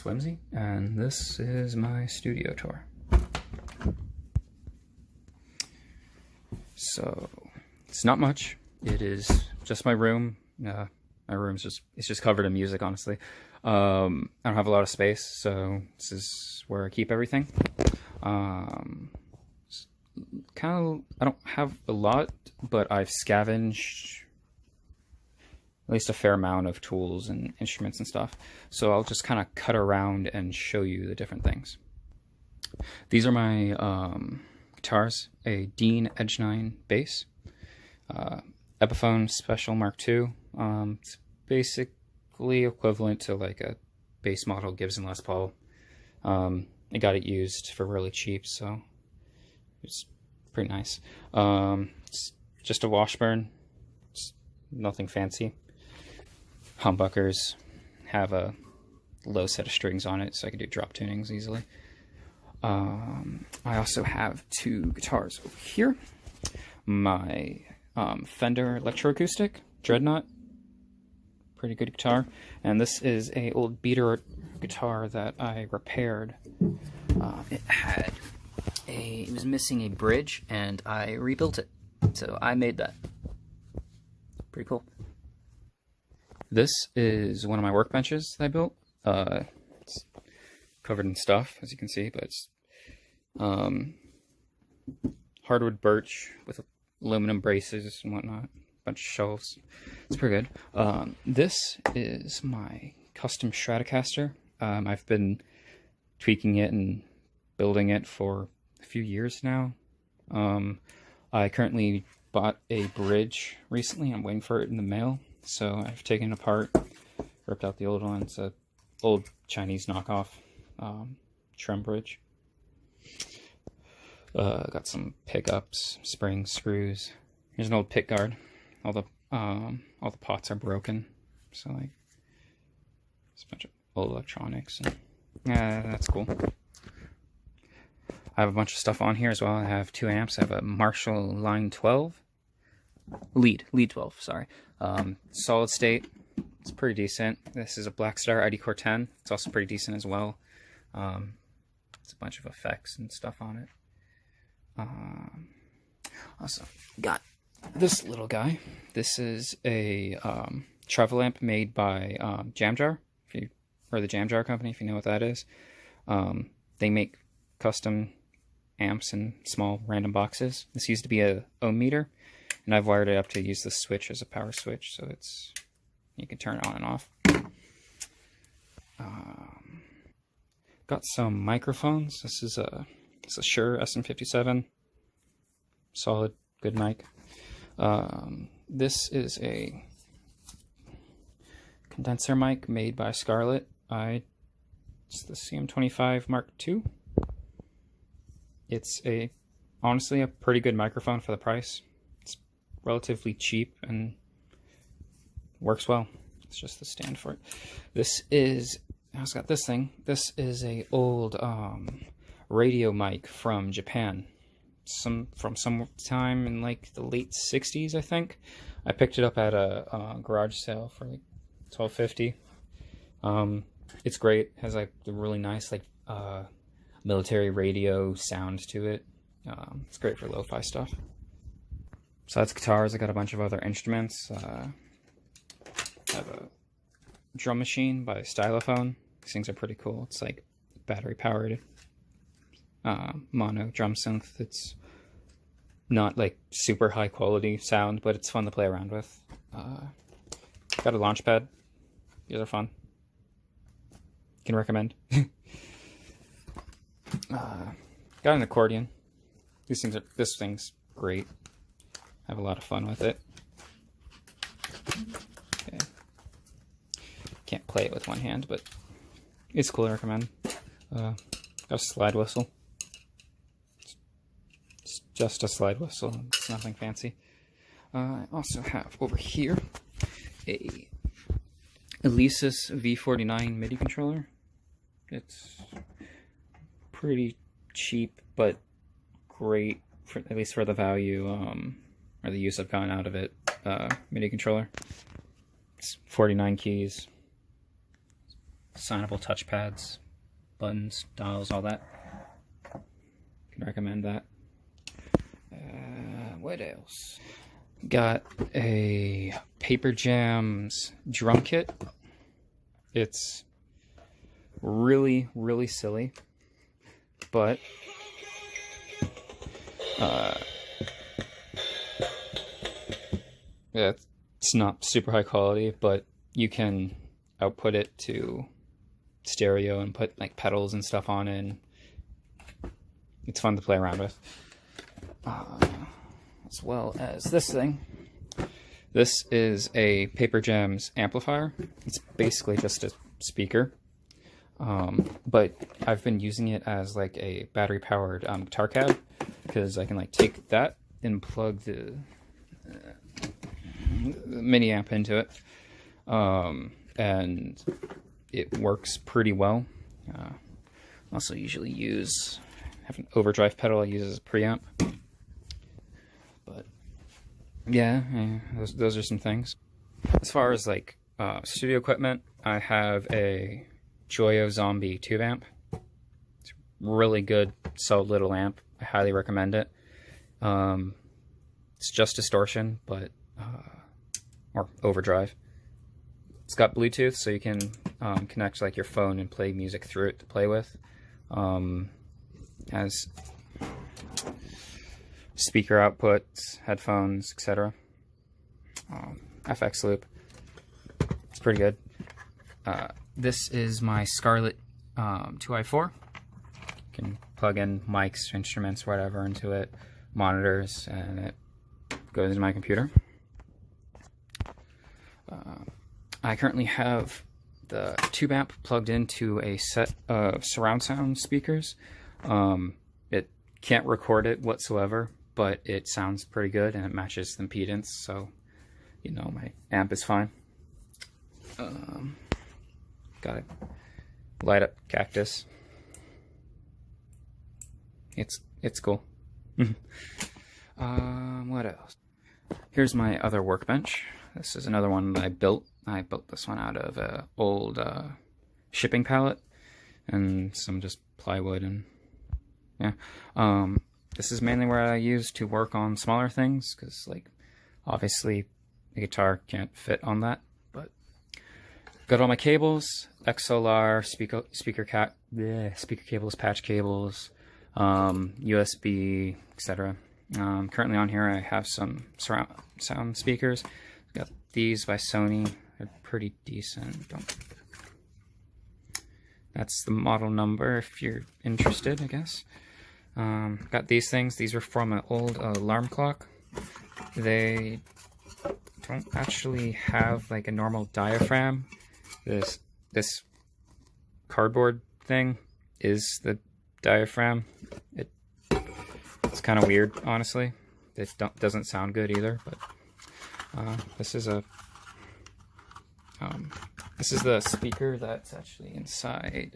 WYMSI, and this is my studio tour. So, it's not much. It is just my room. My room's just covered in music, honestly. I don't have a lot of space, so this is where I keep everything. I don't have a lot, but I've scavenged at least a fair amount of tools and instruments and stuff. So I'll just kind of cut around and show you the different things. These are my guitars: a Dean Edge 9 bass, Epiphone Special Mark II. It's basically equivalent to like a bass model Gibson Les Paul. I got it used for really cheap, so it's pretty nice. It's just a Washburn. It's nothing fancy. Humbuckers have a low set of strings on it, so I can do drop tunings easily. I also have two guitars over here. My Fender Electroacoustic Dreadnought, pretty good guitar, and this is a old beater guitar that I repaired. It was missing a bridge, and I rebuilt it, so I made that. Pretty cool. This is one of my workbenches that I built. It's covered in stuff, as you can see, but it's hardwood birch with aluminum braces and whatnot, a bunch of shelves. It's pretty good. This is my custom Stratocaster. I've been tweaking it and building it for a few years now. I currently bought a bridge recently. I'm waiting for it in the mail. So I've taken it apart, ripped out the old one. It's an old Chinese knockoff trim bridge. Got some pickups, springs, screws. Here's an old pick guard. All the pots are broken, so like it's a bunch of old electronics. And, that's cool. I have a bunch of stuff on here as well. I have 2 amps. I have a Marshall Line 12. Lead 12, sorry. Solid state, it's pretty decent. This is a Blackstar ID Core 10. It's also pretty decent as well. It's a bunch of effects and stuff on it. Also got this little guy. This is a travel amp made by Jam Jar, or the Jam Jar company, if you know what that is. They make custom amps in small random boxes. This used to be a ohm meter, and I've wired it up to use the switch as a power switch, so you can turn it on and off. Got some microphones. This is a Shure SM57. Solid, good mic. This is a condenser mic made by Scarlett. It's the CM25 Mark II. It's honestly a pretty good microphone for the price. It's relatively cheap and works well. It's just the stand for it. I also got this thing. This is a old radio mic from Japan. From some time in like the late 60s, I think. I picked it up at a garage sale for like $12.50. It's great. It has like the really nice like military radio sound to it. It's great for lo-fi stuff. Besides guitars, I got a bunch of other instruments. I have a drum machine by Stylophone. These things are pretty cool. It's like battery powered mono drum synth. It's not like super high quality sound, but it's fun to play around with. Got a launch pad. These are fun. Can recommend. Got an accordion. This thing's great. I have a lot of fun with it. Okay. Can't play it with one hand, but it's cool to recommend. Got a slide whistle. It's just a slide whistle. It's nothing fancy. I also have over here a Alesis V49 MIDI controller. It's pretty cheap, but great, at least for the value or the use I've gotten out of it. MIDI controller. It's 49 keys. Signable touchpads, buttons, dials, all that. Can recommend that. What else? Got a Paper Jams drum kit. It's really, really silly, but yeah, it's not super high quality, but you can output it to stereo and put like pedals and stuff on it, and it's fun to play around with. As well as this thing. This is a Paper Jams amplifier. It's basically just a speaker, but I've been using it as like a battery powered guitar cab, because I can like take that and plug the mini amp into it, and it works pretty well. Also usually have an overdrive pedal I use as a preamp. But yeah, those are some things. As far as like studio equipment, I have a Joyo Zombie tube amp. It's really good, solid little amp. I highly recommend it. It's just distortion, but or overdrive. It's got Bluetooth, so you can connect like your phone and play music through it to play with. Has speaker outputs, headphones, etc. FX loop. It's pretty good. This is my Scarlett 2i4. You can plug in mics, instruments, whatever into it, monitors, and it goes into my computer. I currently have the tube amp plugged into a set of surround sound speakers. It can't record it whatsoever, but it sounds pretty good and it matches the impedance, so you know my amp is fine. Got a light up cactus. It's cool. What else? Here's my other workbench. This is another one that I built. I built this one out of an old shipping pallet and some just plywood, and yeah. This is mainly where I use to work on smaller things, because like obviously the guitar can't fit on that. But got all my cables, XLR, speaker cables, patch cables, USB, etc. Currently on here I have some surround sound speakers. Got these by Sony. They're pretty decent. That's the model number if you're interested, I guess. Got these things. These are from an old alarm clock. They don't actually have like a normal diaphragm. This cardboard thing is the diaphragm. It's kind of weird, honestly. It doesn't sound good either. But this is the speaker that's actually inside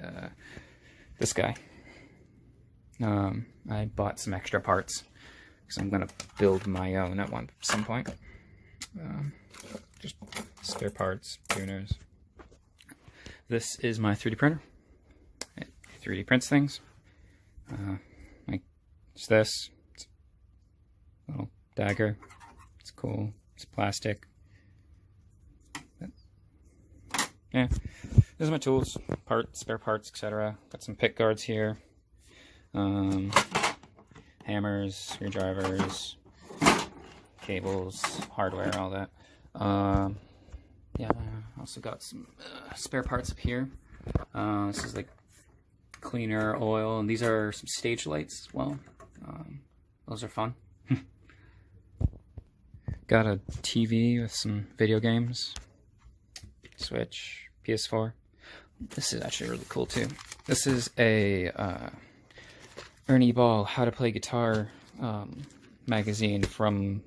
this guy. I bought some extra parts because I'm gonna build my own at some point. Just spare parts, tuners. This is my 3D printer. It 3D prints things. Like it's this. It's a little dagger. It's cool. It's plastic. Yeah, these are my tools, spare parts, etc. Got some pick guards here, hammers, screwdrivers, cables, hardware, all that. Yeah, I also got some spare parts up here. This is like cleaner, oil, and these are some stage lights as well. Those are fun. Got a TV with some video games. Switch, PS4. This is actually really cool too. This is a Ernie Ball How to Play Guitar magazine from,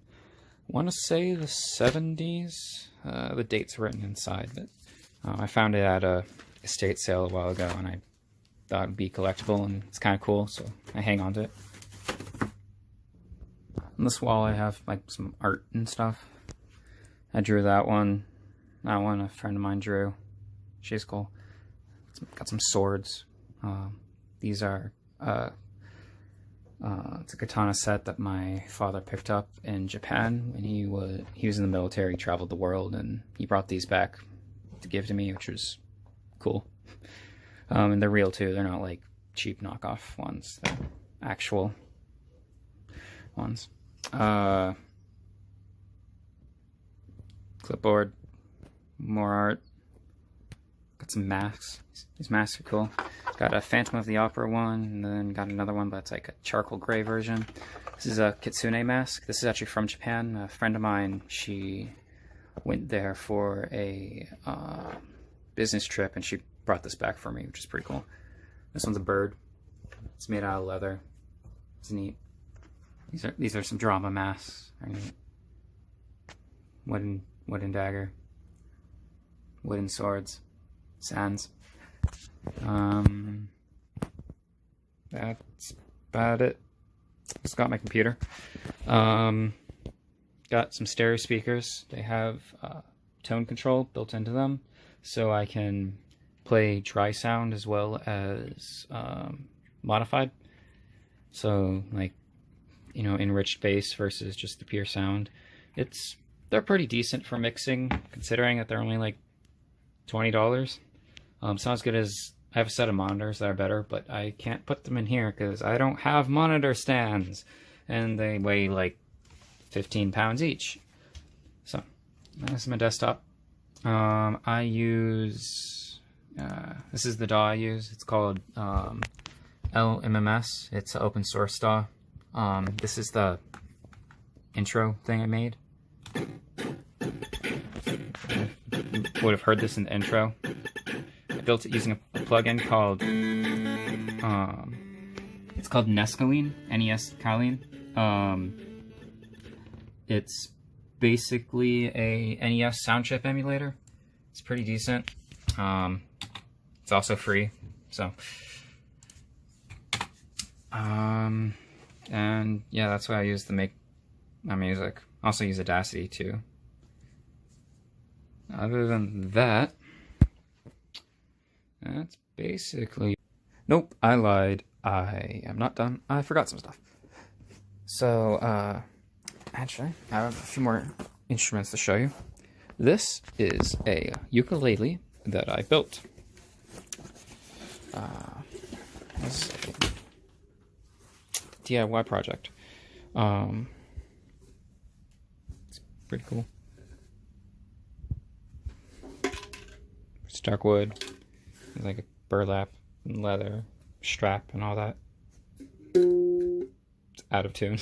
I want to say, the 70s. The date's written inside, but I found it at a estate sale a while ago, and I thought it'd be collectible, and it's kind of cool, so I hang on to it. On this wall I have like some art and stuff. I drew that one. That one a friend of mine drew. She's cool. Got some swords. These are it's a katana set that my father picked up in Japan when he was in the military. He traveled the world, and he brought these back to give to me, which was cool. And they're real too. They're not like cheap knockoff ones. They're actual ones. Clipboard, more art. Got some masks. These masks are cool. Got a Phantom of the Opera one, and then got another one, but it's like a charcoal gray version. This is a Kitsune mask. This is actually from Japan. A friend of mine, she went there for a business trip, and she brought this back for me, which is pretty cool. This one's a bird. It's made out of leather. It's neat. These are some drama masks. They're neat. Wooden dagger. Wooden swords. Sands. That's about it. Just got my computer. Got some stereo speakers. They have tone control built into them, so I can play dry sound as well as modified. So, like, you know, enriched bass versus just the pure sound. They're pretty decent for mixing, considering that they're only like $20. It's not as good as, I have a set of monitors that are better, but I can't put them in here because I don't have monitor stands, and they weigh like 15 pounds each. So this is my desktop. I use this is the DAW I use. It's called WYMSICAL. It's an open source DAW. This is the intro thing I made. Would have heard this in the intro. I built it using a plugin called it's called Nescaline, N-E-S-Caline. It's basically a NES sound chip emulator. It's pretty decent. It's also free, so and yeah, that's what I use to make my music. I also use Audacity too. Other than that, that's basically... Nope, I lied. I am not done. I forgot some stuff. So, actually, I have a few more instruments to show you. This is a ukulele that I built. This is a DIY project. It's pretty cool. It's dark wood. It's like a burlap and leather strap and all that. It's out of tune.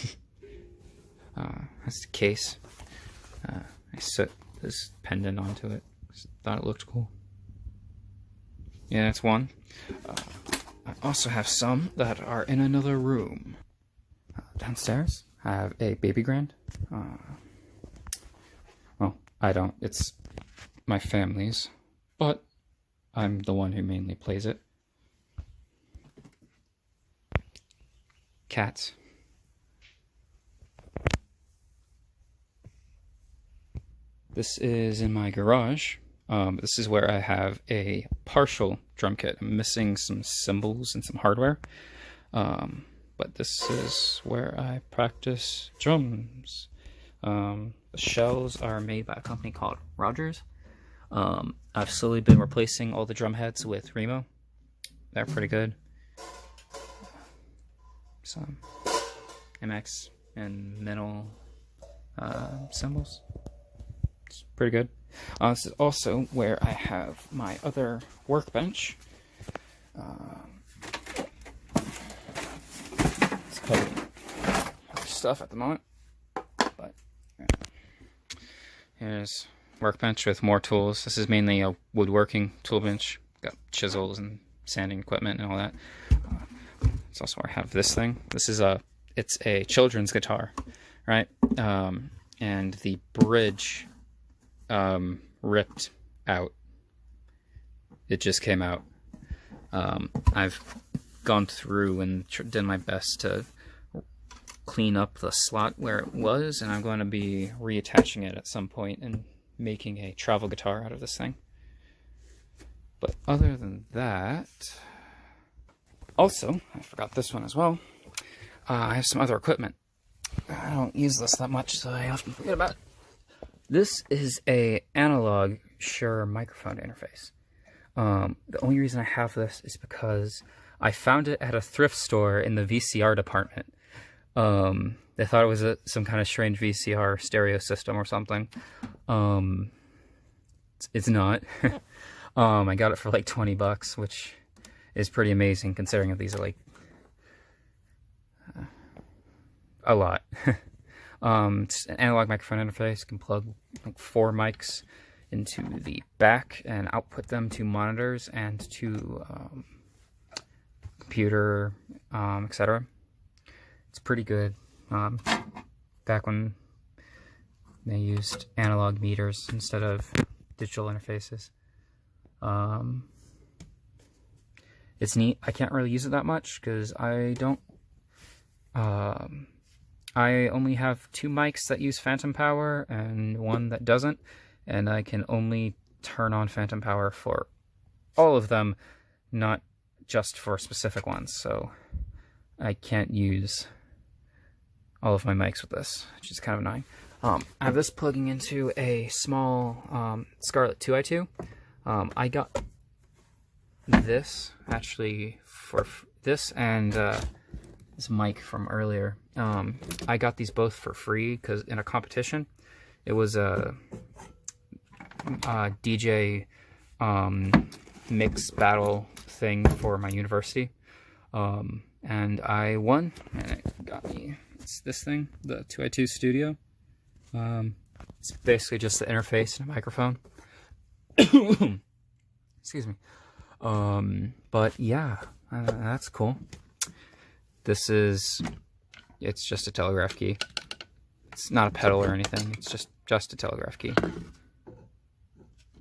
That's the case. I set this pendant onto it. Just thought it looked cool. Yeah, that's one. I also have some that are in another room. Downstairs, I have a baby grand. Well, I don't. It's my family's, but I'm the one who mainly plays it. Cats. This is in my garage. This is where I have a partial drum kit. I'm missing some cymbals and some hardware. But this is where I practice drums. The shells are made by a company called Rogers. I've slowly been replacing all the drum heads with Remo. They're pretty good. Some MX and middle cymbals. It's pretty good. This is also where I have my other workbench. It's covered in stuff at the moment, but yeah. Here's workbench with more tools. This is mainly a woodworking tool bench. Got chisels and sanding equipment and all that. It's also where I have this thing. This is it's a children's guitar, right? And the bridge ripped out. It just came out. I've gone through and done my best to clean up the slot where it was, and I'm going to be reattaching it at some point and making a travel guitar out of this thing. But other than that, also, I forgot this one as well. I have some other equipment. I don't use this that much, so I often forget about it. This is a analog Shure microphone interface. The only reason I have this is because I found it at a thrift store in the VCR department. They thought it was some kind of strange VCR stereo system or something. It's not. I got it for like 20 bucks, which is pretty amazing considering that these are like a lot. It's an analog microphone interface. You can plug like 4 mics into the back and output them to monitors and to computer, etc. It's pretty good. Back when they used analog meters instead of digital interfaces. It's neat. I can't really use it that much because I don't. I only have 2 mics that use phantom power and 1 that doesn't, and I can only turn on phantom power for all of them, not just for specific ones, so I can't use all of my mics with this, which is kind of annoying. I have this plugging into a small Scarlett 2i2. I got this actually for this and this mic from earlier. I got these both for free because in a competition. It was a DJ mix battle thing for my university, and I won, and it got me. It's this thing, the 2i2 Studio. It's basically just the interface and a microphone. Excuse me. But yeah, that's cool. It's just a telegraph key. It's not a pedal or anything. It's just a telegraph key.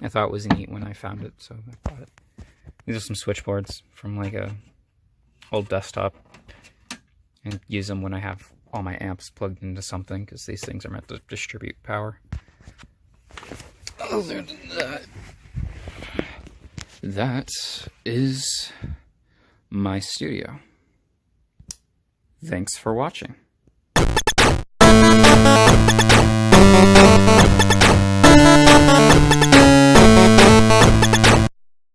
I thought it was neat when I found it, so I bought it. These are some switchboards from like a old desktop, and use them when I have all my amps plugged into something, because these things are meant to distribute power. Other than that, that is my studio. Thanks for watching.